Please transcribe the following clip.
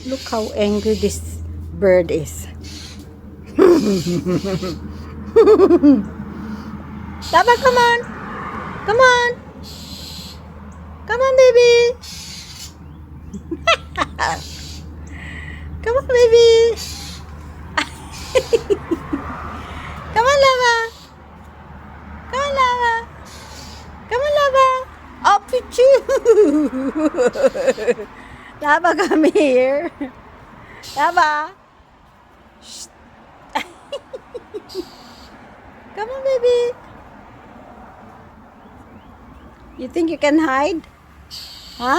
Look how angry this bird is. Taba, come on. Come on. Come on, baby. Come on, baby. Come on, Lava. Come on, Lava. Come on, Lava. Oh, pichu. Lava, come here. Lava. Shh. Come on, baby. You think you can hide? Huh?